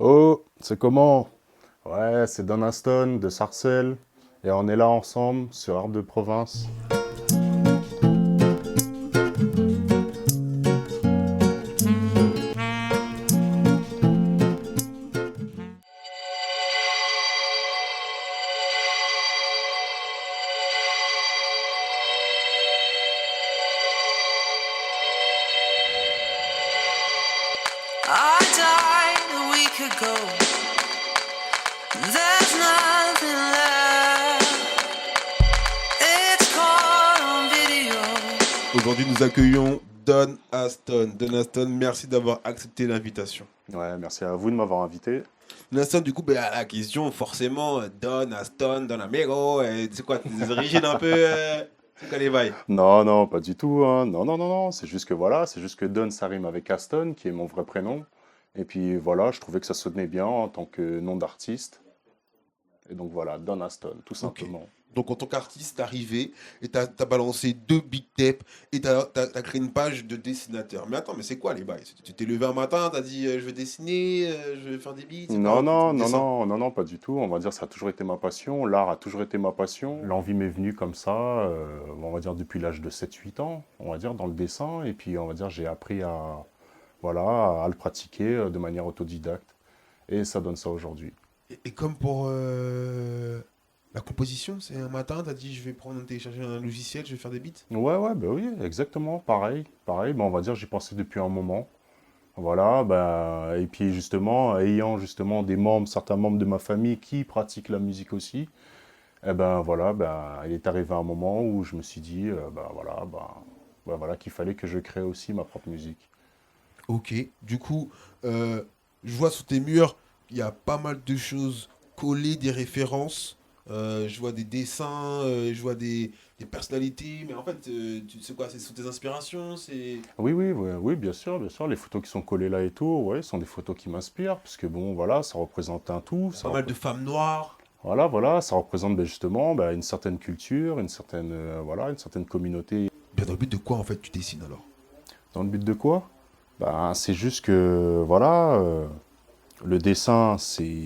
Oh, c'est comment? Ouais, c'est Don Aston de Sarcelles. Et on est là ensemble sur Art de Province. I died a week ago. There's nothing left. It's caught on video. Aujourd'hui, nous accueillons Don Aston. Don Aston, merci d'avoir accepté l'invitation. Ouais, merci à vous de m'avoir invité. Don Aston, du coup, à la question, forcément, Don Aston, Don Amigo, c'est quoi, tes origines un peu c'est quoi les bails? Non, non, pas du tout, hein. Non, non, non, non. C'est juste que voilà, c'est juste que Don, ça rime avec Aston, qui est mon vrai prénom. Et puis voilà, je trouvais que ça sonnait bien en tant que nom d'artiste. Et donc voilà, Don Aston, tout Ok. simplement. Donc, en tant qu'artiste, t'es arrivé et t'as balancé 2 big tapes et t'as créé une page de dessinateur. Mais attends, mais c'est quoi les bails? Tu t'es levé un matin, t'as dit je vais dessiner, je vais faire des beats, c'est Non, quoi tes non, non, dessins? non, non, non, pas du tout. On va dire ça a toujours été ma passion. L'art a toujours été ma passion. L'envie m'est venue comme ça, on va dire depuis l'âge de 7 8 ans, on va dire, dans le dessin. Et puis, on va dire, j'ai appris voilà, à le pratiquer de manière autodidacte. Et ça donne ça aujourd'hui. Et comme pour la composition, c'est un matin, t'as dit je vais télécharger un logiciel, je vais faire des beats. Ouais, ouais, bah oui, exactement, pareil. Pareil, on va dire, j'y pensais depuis un moment. Voilà, bah, et puis justement, ayant justement certains membres de ma famille qui pratiquent la musique aussi, eh ben voilà, ben, il est arrivé un moment où je me suis dit, ben voilà, qu'il fallait que je crée aussi ma propre musique. Ok, du coup, je vois sur tes murs, il y a pas mal de choses collées, des références. Je vois des dessins, je vois des personnalités, mais en fait, tu sais quoi, c'est sur tes inspirations, c'est Oui, oui, oui, oui, bien sûr, les photos qui sont collées là et tout, ouais, sont des photos qui m'inspirent, parce que bon, voilà, ça représente un tout, pas mal de femmes noires. voilà, voilà, ça représente ben, justement ben, une certaine culture, voilà, une certaine communauté. Bien dans le but de quoi en fait tu dessines alors? Dans le but de quoi? Ben, c'est juste que, voilà, le dessin, c'est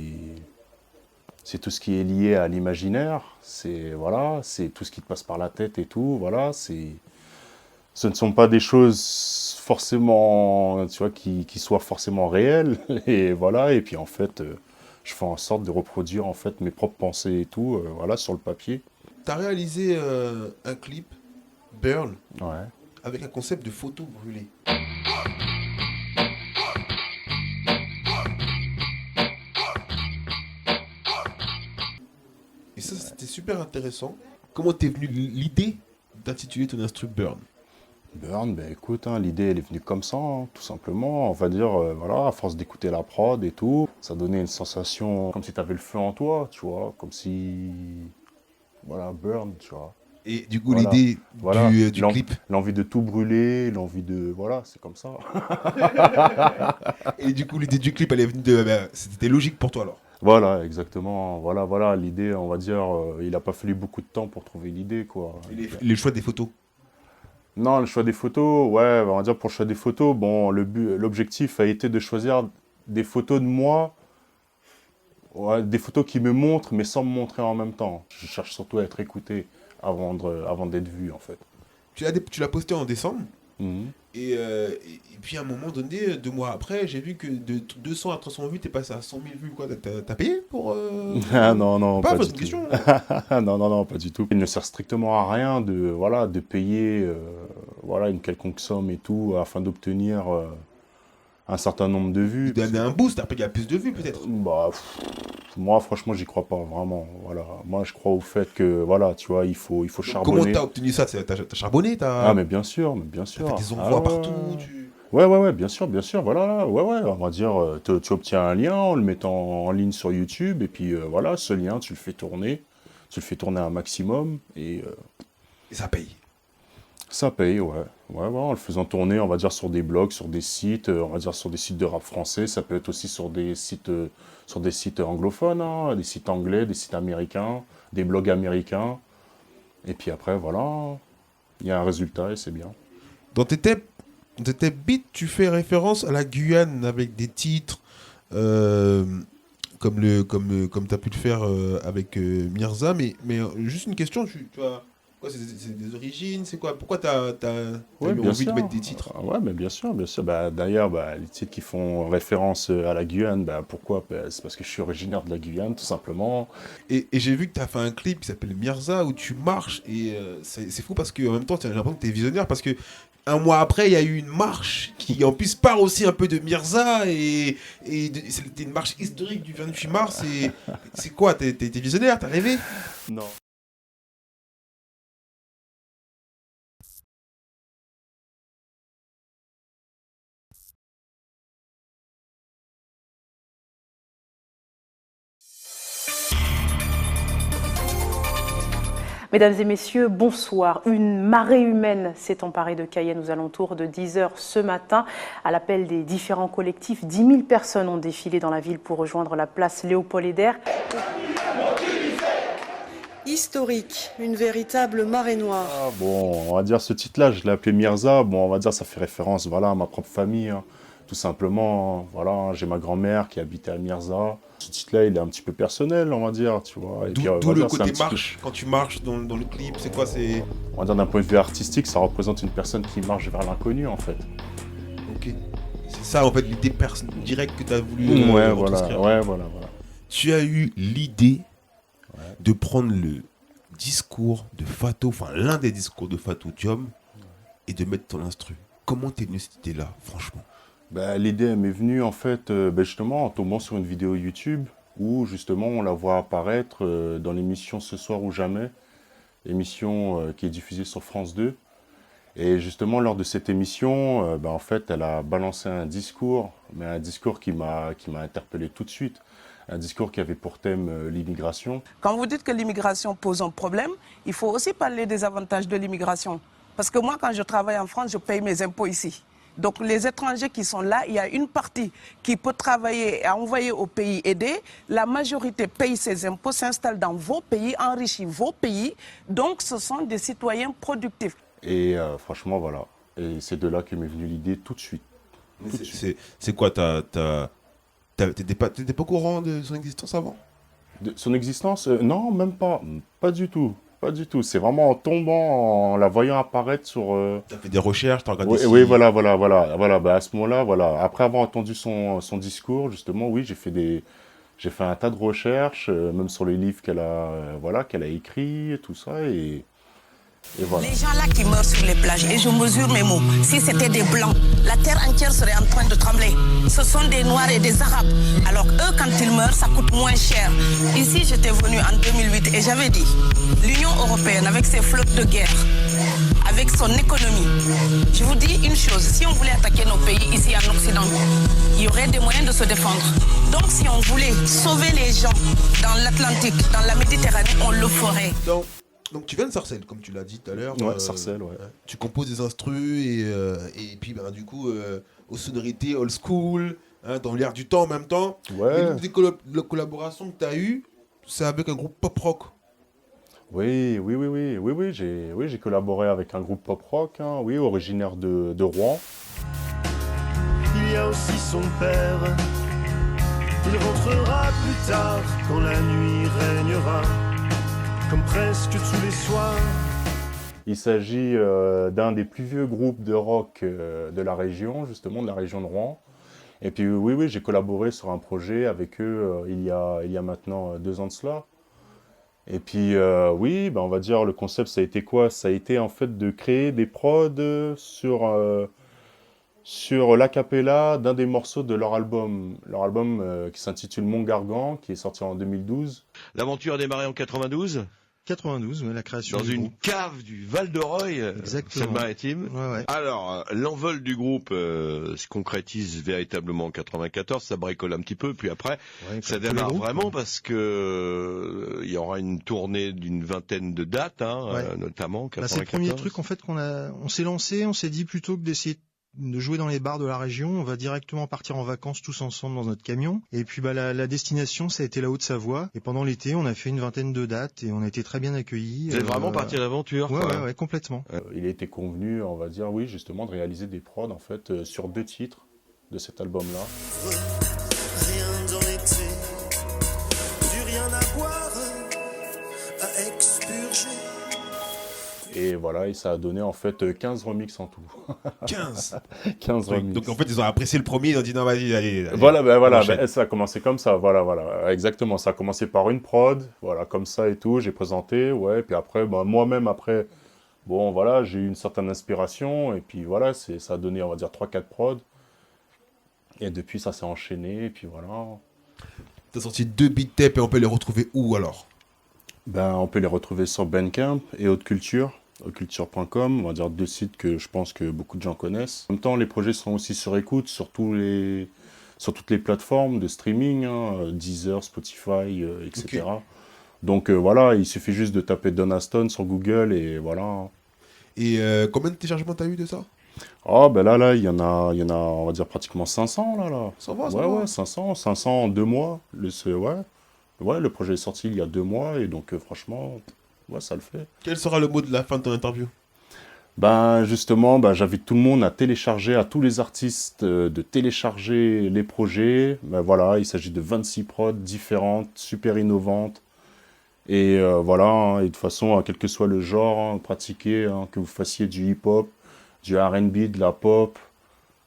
tout ce qui est lié à l'imaginaire, c'est voilà, c'est tout ce qui te passe par la tête et tout, voilà, ce ne sont pas des choses forcément, tu vois, qui soient forcément réelles et voilà, et puis en fait, je fais en sorte de reproduire en fait mes propres pensées et tout, voilà, sur le papier. T'as réalisé un clip, Burn, Ouais. avec un concept de photo brûlée. Et ça, c'était super intéressant. Comment t'es venu l'idée d'intituler ton instru Burn? Burn, ben écoute, hein, l'idée elle est venue comme ça, hein, tout simplement. On va dire, voilà, à force d'écouter la prod et tout, ça donnait une sensation comme si tu avais le feu en toi, tu vois, comme si, voilà, burn, tu vois. Et du coup, Voilà, l'idée voilà, du clip. l'envie de tout brûler, l'envie de, voilà, c'est comme ça. Et du coup, l'idée du clip, elle est venue de. C'était logique pour toi alors. Voilà, exactement. Voilà, voilà, l'idée, on va dire, il n'a pas fallu beaucoup de temps pour trouver l'idée, quoi. Et les choix des photos. Non, le choix des photos, ouais, on va dire pour le choix des photos, bon, l'objectif a été de choisir des photos de moi, ouais, des photos qui me montrent, mais sans me montrer en même temps. Je cherche surtout à être écouté avant d'être vu, en fait. Tu l'as posté en décembre. Mhm. Et puis à un moment donné, 2 mois après, j'ai vu que de 200 à 300 vues, t'es passé à 100 000 vues. Quoi. T'as payé pour. Ah non, non, Pas pas du votre tout. question. Non, non, non, pas du tout. Il ne sert strictement à rien de, voilà, de payer voilà, une quelconque somme et tout afin d'obtenir un certain nombre de De vues. Parce donner que, un boost, après il y a plus de vues peut-être. bah, moi, franchement, j'y crois pas vraiment. Voilà. Moi, je crois au fait que, voilà, tu vois, il faut Donc comment t'as charbonner. obtenu ça? T'as charbonné, Ah, t'as mais bien t'as fait sûr. des Ah envois partout, ouais. tu... Ouais, ouais, ouais, bien sûr, voilà, ouais, ouais, on va dire, tu obtiens un lien en le mettant en ligne sur YouTube, et puis voilà, ce lien, tu le fais tourner un maximum, et Et ça paye. ça paye, ouais. Ouais, ouais, en le faisant tourner, on va dire, sur des blogs, sur des sites, on va dire sur des sites de rap français, ça peut être aussi sur des sites anglophones, hein, des sites anglais, des sites américains, des blogs américains, et puis après, voilà, il y a un résultat, et c'est bien. Dans tes beats, tu fais référence à la Guyane avec des titres comme tu as pu le faire avec Mirza. Mais juste une question, tu as, quoi, c'est des origines, c'est quoi? Pourquoi t'as Ouais, eu bien envie de sûr. mettre des titres? Ouais, mais bien sûr, bien sûr. Bah, d'ailleurs, bah, les titres qui font référence à la Guyane, bah, pourquoi? Bah, c'est parce que je suis originaire de la Guyane, tout simplement. Et j'ai vu que tu as fait un clip qui s'appelle Mirza où tu marches et c'est fou parce qu'en même temps j'ai l'impression que tu es visionnaire parce que un mois après il y a eu une marche qui en plus part aussi un peu de Mirza c'était une marche historique du 28 mars et c'est quoi? T'es visionnaire? T'as rêvé? Non. Mesdames et messieurs, bonsoir. Une marée humaine s'est emparée de Cayenne aux alentours de 10h ce matin. À l'appel des différents collectifs, 10 000 personnes ont défilé dans la ville pour rejoindre la place Léopold-Hédère. Historique, une véritable marée noire. Ah, bon, on va dire ce titre-là, je l'ai appelé Mirza. Bon, on va dire ça fait référence, voilà, à ma propre famille, hein. Tout simplement, voilà, hein, j'ai ma grand-mère qui habitait à Mirza. Ce titre-là, il est un petit peu personnel, on va dire, tu vois. Et puis, on D'où va le dire, c'est un côté petit peu- marche, quand tu marches dans le clip, c'est quoi? C'est On va dire d'un point de vue artistique, ça représente une personne qui marche vers l'inconnu, en fait. ok. C'est ça en fait l'idée directe que tu as voulu Ouais, voilà, retranscrire. ouais, voilà. Tu as eu l'idée de prendre le discours de Fatou, enfin l'un des discours de Fatou Diom, et de mettre ton instru. Comment t'es venu cette idée-là, franchement? Bah, l'idée elle m'est venue en fait justement en tombant sur une vidéo YouTube où justement on la voit apparaître dans l'émission Ce soir ou jamais, émission qui est diffusée sur France 2. Et justement lors de cette émission, en fait elle a balancé un discours, mais un discours qui m'a interpellé tout de suite. Un discours qui avait pour thème l'immigration. Quand vous dites que l'immigration pose un problème, il faut aussi parler des avantages de l'immigration. Parce que moi, quand je travaille en France, je paye mes impôts ici. Donc les étrangers qui sont là, il y a une partie qui peut travailler et envoyer au pays aidé. La majorité paye ses impôts, s'installe dans vos pays, enrichit vos pays. Donc ce sont des citoyens productifs. Et franchement voilà. Et c'est de là que m'est venue l'idée tout de suite. C'est quoi, t'étais pas au courant de son existence avant? De son existence, non, même pas. Pas du tout. Pas du tout. C'est vraiment en tombant, en la voyant apparaître sur. T'as fait des recherches, t'as regardé Oui, si- oui, voilà. Bah, à ce moment-là, voilà. Après avoir entendu son discours, justement, oui, j'ai fait un tas de recherches, même sur les livres qu'elle a écrits, et tout ça, et voilà. Les gens là qui meurent sur les plages, et je mesure mes mots, si c'était des blancs, la terre entière serait en train de trembler. Ce sont des noirs et des arabes. Alors eux, quand ils meurent, ça coûte moins cher. Ici, j'étais venue en 2008 et j'avais dit, l'Union européenne, avec ses flottes de guerre, avec son économie, je vous dis une chose, si on voulait attaquer nos pays ici en Occident, il y aurait des moyens de se défendre. Donc si on voulait sauver les gens dans l'Atlantique, dans la Méditerranée, on le ferait. Donc tu viens de Sarcelles, comme tu l'as dit tout à l'heure. Ouais, Sarcelles, ouais. Tu composes des instrus et puis du coup aux sonorités old school, hein, dans l'air du temps en même temps. Ouais. Et l'une des collaborations que tu as eues, c'est avec un groupe pop rock. Oui, j'ai collaboré avec un groupe pop-rock, hein, oui, originaire de Rouen. Il y a aussi son père. Il rentrera plus tard quand la nuit régnera, comme presque tous les soirs. Il s'agit d'un des plus vieux groupes de rock de la région, justement, de la région de Rouen. Et puis oui, j'ai collaboré sur un projet avec eux il y a maintenant 2 ans de cela. Et puis oui, on va dire le concept ça a été quoi? Ça a été en fait de créer des prods sur l'acapella d'un des morceaux de leur album. Leur album qui s'intitule Mon Gargan, qui est sorti en 2012. L'aventure a démarré en 92 92, ouais, la création dans du une groupe. cave du Val-de-Reuil, Exactement. Seine-Maritime. Ouais. Alors, l'envol du groupe se concrétise véritablement en 94, ça bricole un petit peu, puis après, Ouais, ça comme tous les démarre groupes, vraiment quoi. parce que il y aura une tournée d'une vingtaine de dates, notamment Bah, 94. c'est le premier truc en fait on s'est lancé, on s'est dit plutôt que d'essayer de jouer dans les bars de la région, on va directement partir en vacances tous ensemble dans notre camion. Et puis la destination, ça a été la Haute-Savoie. Et pendant l'été, on a fait une vingtaine de dates et on a été très bien accueillis. Vous êtes vraiment parti à l'aventure, Ouais, quoi. ouais, complètement. Il a été convenu, on va dire, oui, justement, de réaliser des prods en fait sur 2 titres de cet album-là. Rien Et voilà, et ça a donné en fait 15 remixes en tout. 15. 15 remixes. Donc en fait, ils ont apprécié le premier, ils ont dit non, vas-y, allez. Voilà, on enchaîne. ça a commencé comme ça, voilà, exactement. Ça a commencé par une prod, voilà, comme ça et tout. J'ai présenté, ouais, puis après, moi-même, après, bon, voilà, j'ai eu une certaine inspiration, et puis voilà, ça a donné, on va dire, 3-4 prods. Et depuis, ça s'est enchaîné, et puis voilà. T'as sorti 2 beat tapes et on peut les retrouver où alors? Ben, on peut les retrouver sur Bandcamp et Haute Culture, hauteculture.com, on va dire 2 sites que je pense que beaucoup de gens connaissent. En même temps, les projets sont aussi sur écoute sur toutes les plateformes de streaming, hein, Deezer, Spotify, etc. Ok. Donc voilà, il suffit juste de taper Donna Stone sur Google et voilà. Et combien de téléchargements t'as eu de ça? Oh, ben là, il y en a, on va dire pratiquement 500 là. Ça va, ça Ouais, va. ouais, 500 en 2 mois. Ouais, le projet est sorti il y a 2 mois et donc franchement, ouais, ça le fait. Quel sera le mot de la fin de ton interview? Ben justement, j'invite tout le monde à télécharger, à tous les artistes de télécharger les projets. Ben voilà, il s'agit de 26 prods différentes, super innovantes. Et voilà, hein, et de toute façon, quel que soit le genre, hein, pratiquez, hein, que vous fassiez du hip-hop, du R&B, de la pop,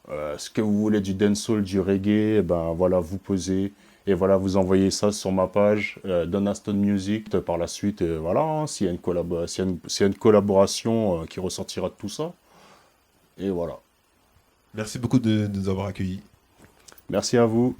ce que vous voulez, du dancehall, du reggae, ben voilà, vous posez. Et voilà, vous envoyez ça sur ma page Donna Stone Music par la suite. Et voilà, hein, s'il y a une collaboration qui ressortira de tout ça. Et voilà. Merci beaucoup de nous avoir accueillis. Merci à vous.